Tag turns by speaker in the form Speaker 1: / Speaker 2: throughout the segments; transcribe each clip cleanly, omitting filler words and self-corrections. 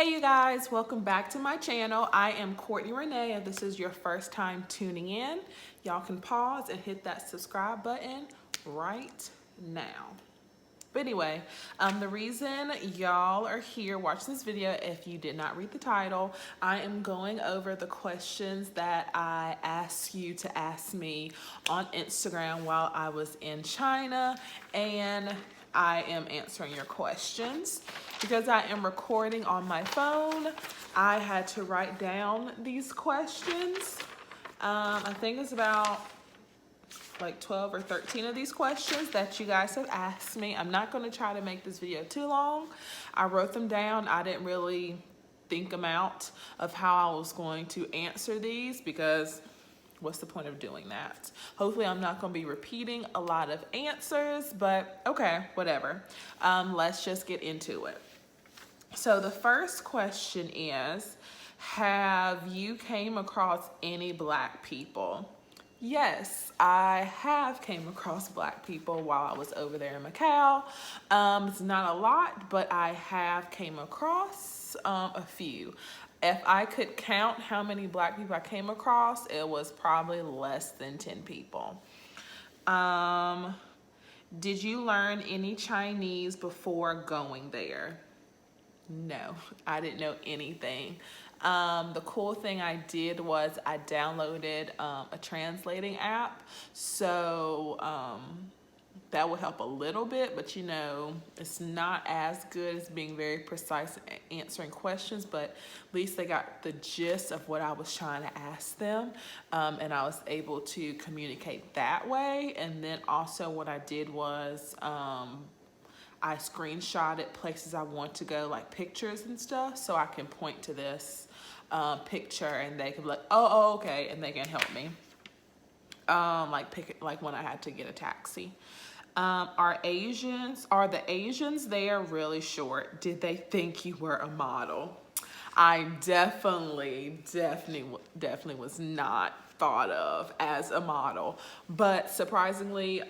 Speaker 1: Hey you guys, welcome back to my channel. I am Courtney Renee. If this is your first time tuning in, y'all can pause and hit that subscribe button right now. But anyway, the reason y'all are here watching this video, if you did not read the title, I am going over the questions that I asked you to ask me on Instagram while I was in China, and I am answering your questions. Because I am recording on my phone, I had to write down these questions. I think it's about like 12 or 13 of these questions that you guys have asked me. I'm not going to try to make this video too long. I wrote them down. I didn't really think them out of how I was going to answer these because what's the point of doing that? Hopefully I'm not going to be repeating a lot of answers, but okay, whatever. Let's just get into it. So the first question is, have you came across any Black people? Yes, I have came across Black people while I was over there in Macau. It's not a lot, but I have came across a few. If I could count how many Black people I came across, it was probably less than 10 people. Did you learn any Chinese before going there? No, I didn't know anything. The cool thing I did was I downloaded a translating app, so that would help a little bit, but you know, it's not as good as being very precise in answering questions, but at least they got the gist of what I was trying to ask them, and I was able to communicate that way. And then also what I did was I screenshotted places I want to go, like pictures and stuff, so I can point to this picture and they can be like, oh, okay, and they can help me. Like when I had to get a taxi. Are the Asians there really short? Did they think you were a model? I definitely was not thought of as a model, but surprisingly,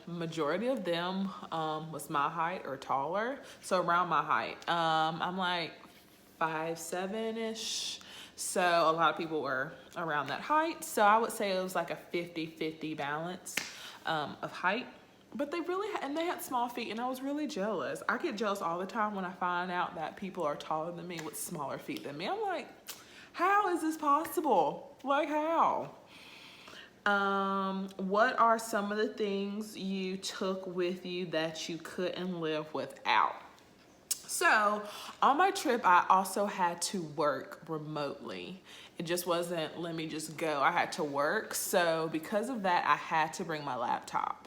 Speaker 1: majority of them was my height or taller, so around my height. I'm like 5'7" ish, so a lot of people were around that height, so I would say it was like a 50-50 balance of height. But they had small feet, and I was really jealous. I get jealous all the time when I find out that people are taller than me with smaller feet than me. I'm like, how is this possible? Like, how? What are some of the things you took with you that you couldn't live without? So on my trip, I also had to work remotely. It just wasn't, let me just go. I had to work. So because of that, I had to bring my laptop.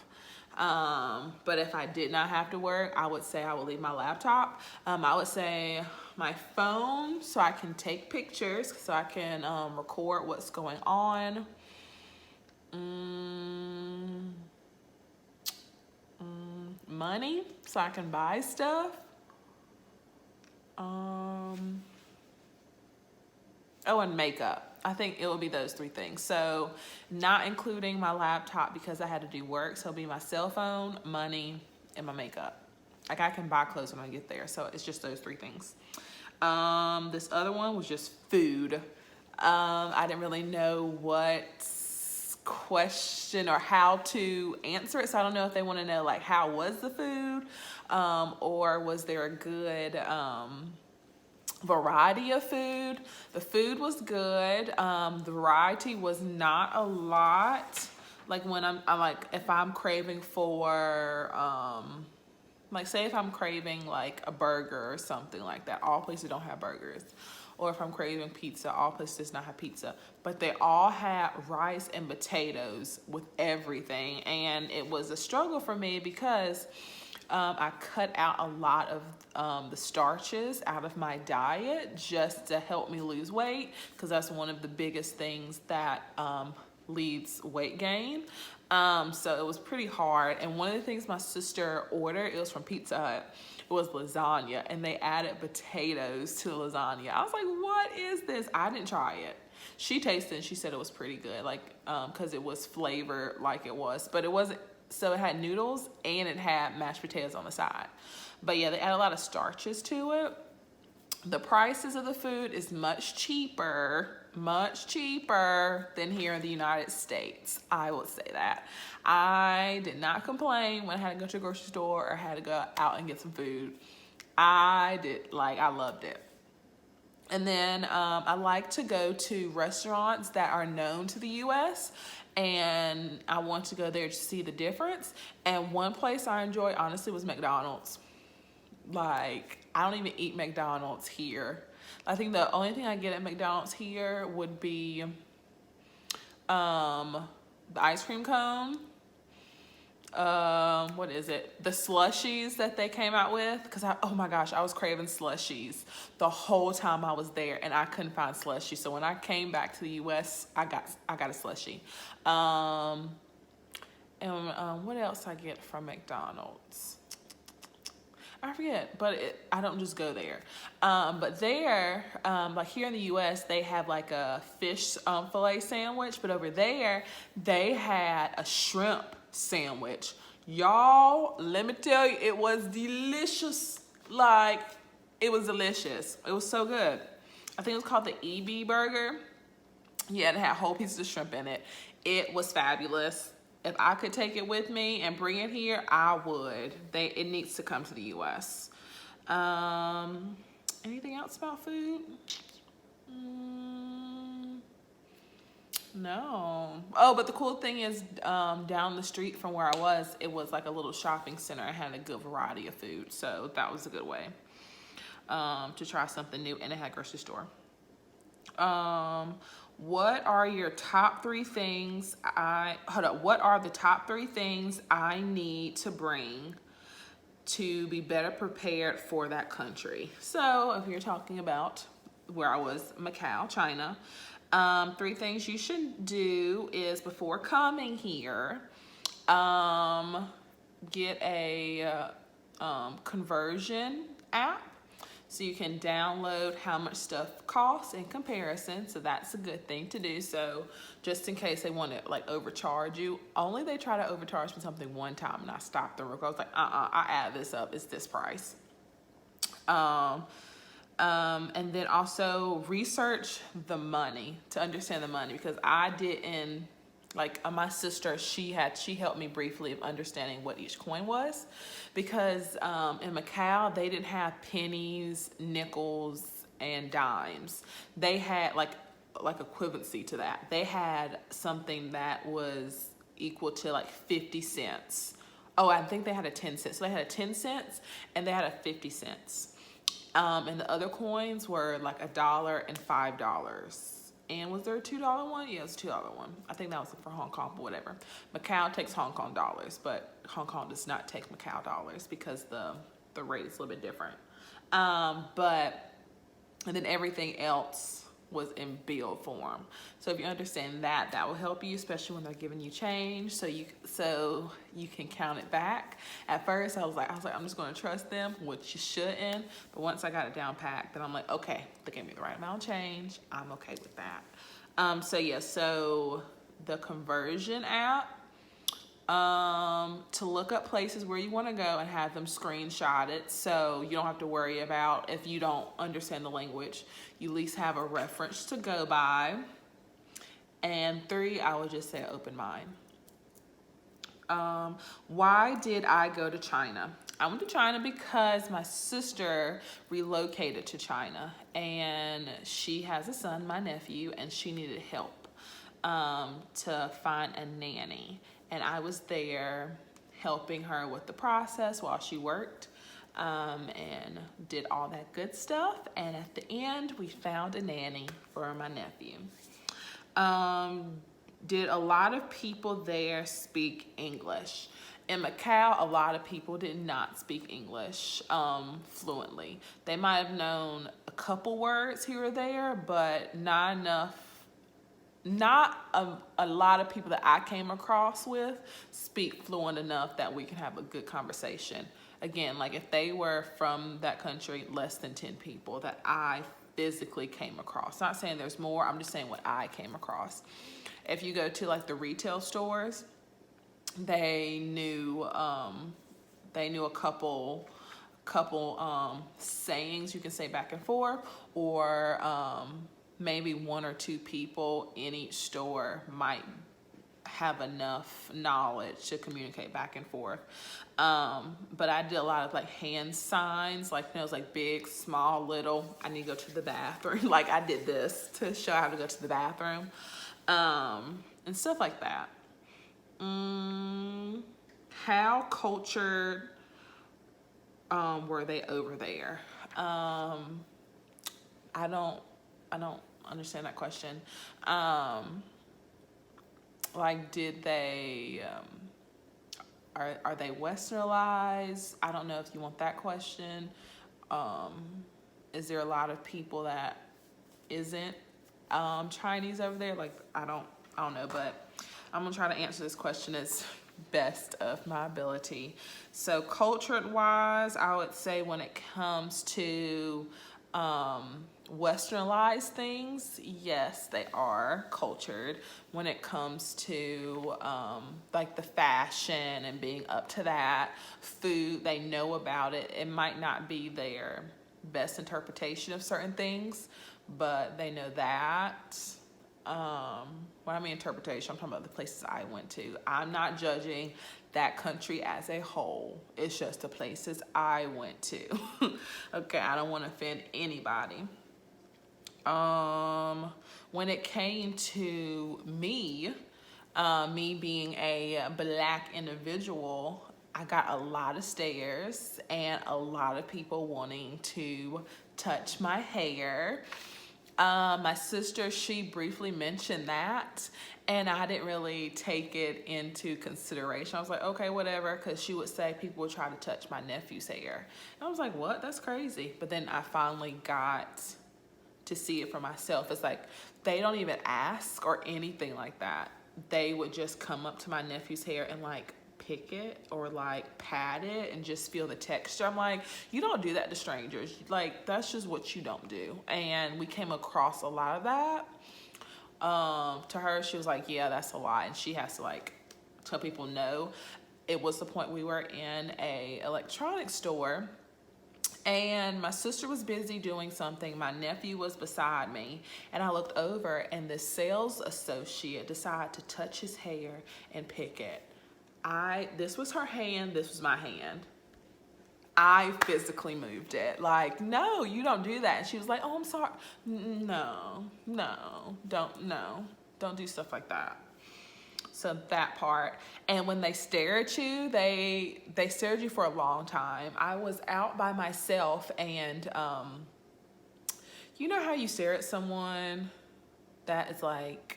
Speaker 1: But if I did not have to work, I would say I would leave my laptop. I would say my phone, so I can take pictures, so I can record what's going on. Money, so I can buy stuff. Oh, and makeup. I think it would be those three things. So not including my laptop because I had to do work. So it'll be my cell phone, money, and my makeup. Like I can buy clothes when I get there. So it's just those three things. This other one was just food. I didn't really know what question or how to answer it. So I don't know if they want to know like how was the food, or was there a good variety of food. The food was good. The variety was not a lot. Like when I'm like, if I'm craving for, like say if I'm craving like a burger or something like that, all places don't have burgers. Or if I'm craving pizza, all places does not have pizza. But they all had rice and potatoes with everything. And it was a struggle for me because I cut out a lot of the starches out of my diet just to help me lose weight, because that's one of the biggest things that leads weight gain. So it was pretty hard. And one of the things my sister ordered, it was from Pizza Hut, it was lasagna, and they added potatoes to the lasagna. I was like, what is this? I didn't try it. She tasted it and she said it was pretty good, like because it was flavored like it was, but it wasn't. So it had noodles and it had mashed potatoes on the side. But yeah, they add a lot of starches to it. The prices of the food is much cheaper than here in the United States. I will say that. I did not complain when I had to go to a grocery store or had to go out and get some food. I loved it. And then I like to go to restaurants that are known to the U.S. and I want to go there to see the difference. And one place I enjoy, honestly, was McDonald's. Like, I don't even eat McDonald's here. I think the only thing I get at McDonald's here would be the ice cream cone. What is it? The slushies that they came out with. Because oh my gosh, I was craving slushies the whole time I was there, and I couldn't find slushies. So when I came back to the U.S., I got a slushie. What else I get from McDonald's? I forget, but I don't just go there. But there, like here in the U.S., they have like a fish fillet sandwich, but over there, they had a shrimp sandwich. Y'all, let me tell you, it was delicious. Like, it was delicious. It was so good. I think it was called the EB burger. Yeah, it had whole pieces of shrimp in it. It was fabulous. If I could take it with me and bring it here, I would. It needs to come to the U.S. Anything else about food? No. Oh, but the cool thing is down the street from where I was, it was like a little shopping center. It had a good variety of food. So that was a good way to try something new. And it had a grocery store. What are your top 3 things what are the top 3 things I need to bring to be better prepared for that country? So if you're talking about where I was, Macau, China, 3 things you should do is before coming here, get a conversion app. So you can download how much stuff costs in comparison. So that's a good thing to do. So just in case they want to like overcharge you, only they try to overcharge me something one time and I stopped them. I was like, I add this up. It's this price. And then also research the money to understand the money, because I didn't. Like my sister, she helped me briefly of understanding what each coin was, because in Macau they didn't have pennies, nickels, and dimes. They had like equivalency to that. They had something that was equal to like 50 cents. Oh, I think they had a 10 cents. So they had a 10 cents and they had a 50 cents. And the other coins were like $1 and $5. And was there a $2 one? Yeah, it was a $2 one. I think that was for Hong Kong, but whatever. Macau takes Hong Kong dollars, but Hong Kong does not take Macau dollars because the rate is a little bit different. And then everything else was in bill form. So if you understand that, that will help you, especially when they're giving you change, so you can count it back. At first, I was like, I'm just going to trust them, which you shouldn't. But once I got it down packed, then I'm like, okay, they gave me the right amount of change. I'm okay with that. So the conversion app, to look up places where you want to go and have them screenshotted, so you don't have to worry about if you don't understand the language. You at least have a reference to go by. And 3, I would just say open mind. Why did I go to China? I went to China because my sister relocated to China, and she has a son, my nephew, and she needed help to find a nanny. And I was there helping her with the process while she worked, and did all that good stuff. And at the end, we found a nanny for my nephew. Did a lot of people there speak English? In Macau, a lot of people did not speak English fluently. They might have known a couple words here or there, but not enough. Not a lot of people that I came across with speak fluent enough that we can have a good conversation. Again, like if they were from that country, less than 10 people that I physically came across. Not saying there's more, I'm just saying what I came across. If you go to like the retail stores, they knew a couple couple sayings you can say back and forth, or maybe one or two people in each store might have enough knowledge to communicate back and forth. But I did a lot of like hand signs, like, you know, it's like big, small, little, I need to go to the bathroom. Like I did this to show how to go to the bathroom, and stuff like that. How cultured were they over there? I don't understand that question. Like, did they, are they westernized? I don't know if you want that question. Is there a lot of people that isn't Chinese over there? Like, I don't know, but I'm gonna try to answer this question as best of my ability. So cultured wise, I would say when it comes to westernized things, yes, they are cultured. When it comes to like the fashion and being up to that, food, they know about it. It might not be their best interpretation of certain things, but they know that. When I mean interpretation, I'm talking about the places I went to. I'm not judging that country as a whole. It's just the places I went to. Okay, I don't want to offend anybody. When it came to me, me being a Black individual, I got a lot of stares and a lot of people wanting to touch my hair. My sister, she briefly mentioned that, and I didn't really take it into consideration. I was like, okay, whatever, because she would say people would try to touch my nephew's hair. And I was like, what? That's crazy. But then I finally got to see it for myself. It's like they don't even ask or anything like that. They would just come up to my nephew's hair and like pick it or like pat it and just feel the texture. I'm like, you don't do that to strangers. Like, that's just what you don't do. And we came across a lot of that. To her, she was like, yeah, that's a lot. And she has to like tell people no. It was the point we were in a electronics store and my sister was busy doing something. My nephew was beside me, and I looked over and the sales associate decided to touch his hair and pick it. This was her hand, this was my hand. I physically moved it. Like, no, you don't do that. And she was like, oh, I'm sorry. No, don't do stuff like that. So that part. And when they stare at you, they stare at you for a long time. I was out by myself and you know how you stare at someone that is like,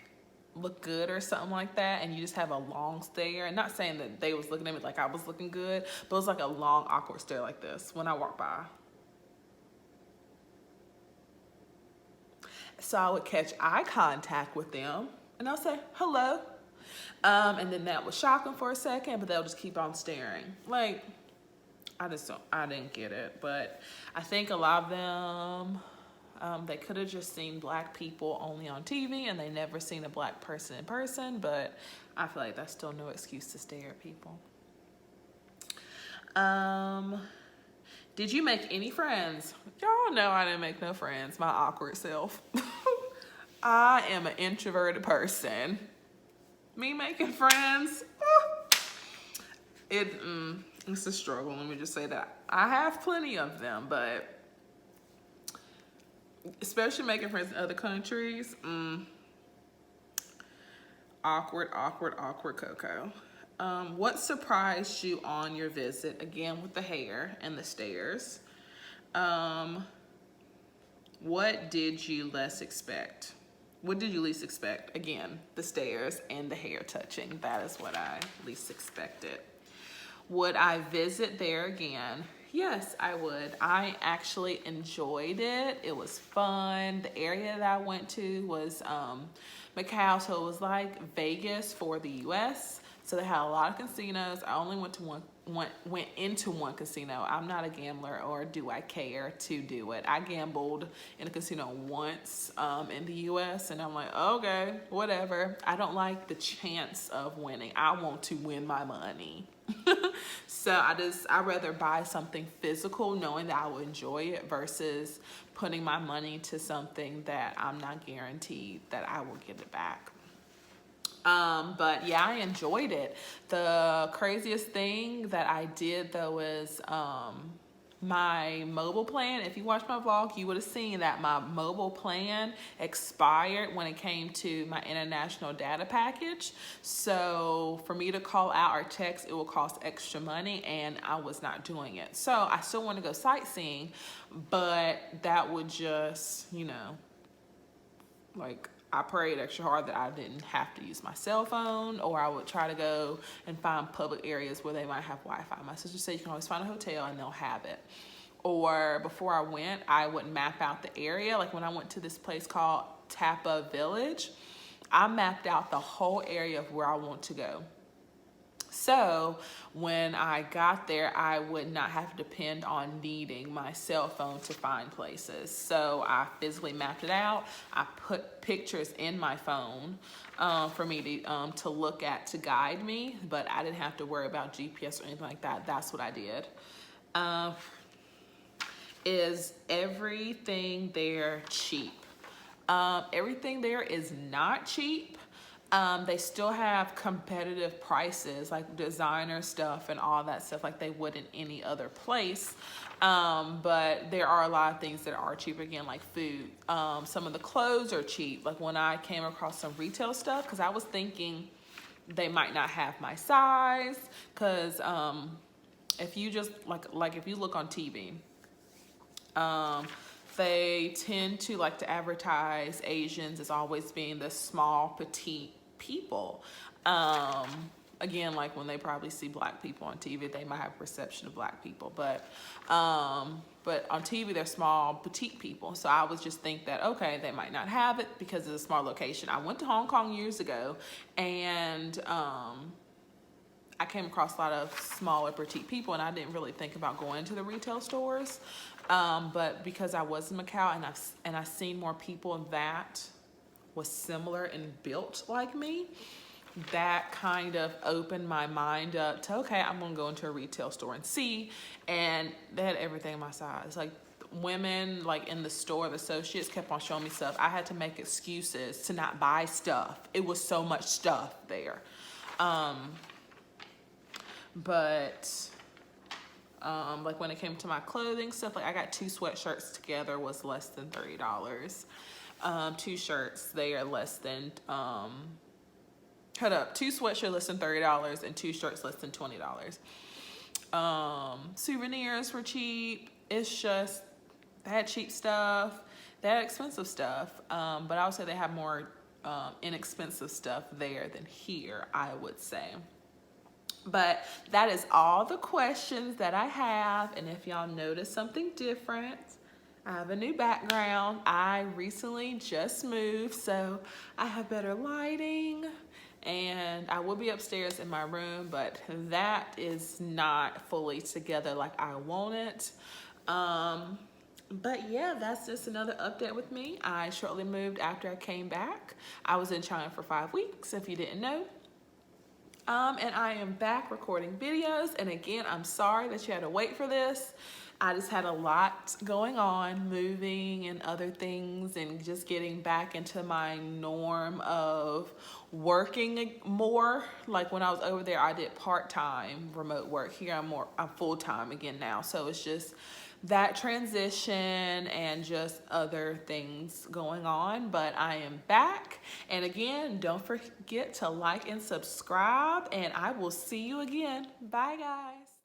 Speaker 1: look good or something like that, and you just have a long stare, and not saying that they was looking at me like I was looking good, but it was like a long awkward stare like this when I walked by. So I would catch eye contact with them and I'll say hello, and then that would shock them for a second, but they'll just keep on staring. Like, I didn't get it. But I think a lot of them, they could have just seen Black people only on TV and they never seen a Black person in person, but I feel like that's still no excuse to stare at people. Did you make any friends? Y'all know I didn't make no friends, my awkward self. I am an introverted person. Me making friends, it's a struggle, let me just say that. I have plenty of them, but especially making friends in other countries, awkward Coco. What surprised you on your visit? Again, with the hair and the stares. What did you least expect? What did you least expect? Again, the stares and the hair touching. That is what I least expected. Would I visit there again? Yes, I would. I actually enjoyed it. It was fun. The area that I went to was Macau, so it was like Vegas for the US. So they had a lot of casinos. I only went into one casino. I'm not a gambler, or do I care to do it. I gambled in a casino once in the US, and I'm like, okay, whatever. I don't like the chance of winning. I want to win my money. So I'd rather buy something physical knowing that I will enjoy it versus putting my money to something that I'm not guaranteed that I will get it back. But yeah, I enjoyed it. The craziest thing that I did though is my mobile plan. If you watched my vlog, you would have seen that my mobile plan expired when it came to my international data package. So for me to call out or text, it will cost extra money, and I was not doing it. So I still want to go sightseeing, but that would just, you know, like, I prayed extra hard that I didn't have to use my cell phone, or I would try to go and find public areas where they might have Wi-Fi. My sister said you can always find a hotel and they'll have it. Or before I went, I would map out the area. Like when I went to this place called Tapa Village, I mapped out the whole area of where I want to go. So when I got there, I would not have to depend on needing my cell phone to find places. So I physically mapped it out. I put pictures in my phone for me to look at to guide me, but I didn't have to worry about GPS or anything like that. That's what I did. Is everything there cheap? Everything there is not cheap. They still have competitive prices, like designer stuff and all that stuff, like they would in any other place. But there are a lot of things that are cheap, again, like food. Some of the clothes are cheap. Like when I came across some retail stuff, because I was thinking they might not have my size, because if you just, like if you look on TV, they tend to like to advertise Asians as always being the small, petite people. Again, like when they probably see black people on TV, they might have a perception of black people, but on TV they're small, petite people. So I was just think that, okay, they might not have it because it's a small location. I went to Hong Kong years ago, and I came across a lot of smaller, petite people, and I didn't really think about going to the retail stores. But because I was in Macau and I seen more people that was similar and built like me, that kind of opened my mind up to, okay, I'm gonna go into a retail store and see. And they had everything my size. Like women, like in the store, the associates kept on showing me stuff. I had to make excuses to not buy stuff. It was so much stuff there. Like when it came to my clothing stuff, like I got 2 sweatshirts together was less than $30. 2 shirts, they are less than, 2 sweatshirts less than $30 and 2 shirts less than $20. Souvenirs were cheap. It's just, they had cheap stuff, they had expensive stuff, but I would say they have more inexpensive stuff there than here, I would say. But that is all the questions that I have. And if y'all notice something different, I have a new background. I recently just moved, so I have better lighting, and I will be upstairs in my room, but that is not fully together like I want it. But yeah, that's just another update with me. I shortly moved after I came back. I was in China for 5 weeks, if you didn't know. And I am back recording videos. And again, I'm sorry that you had to wait for this. I just had a lot going on, moving and other things, and just getting back into my norm of working more. Like when I was over there, I did part-time remote work. Here I'm full-time again now. So it's just that transition and just other things going on, but I am back. And again, don't forget to like and subscribe, and I will see you again. Bye guys.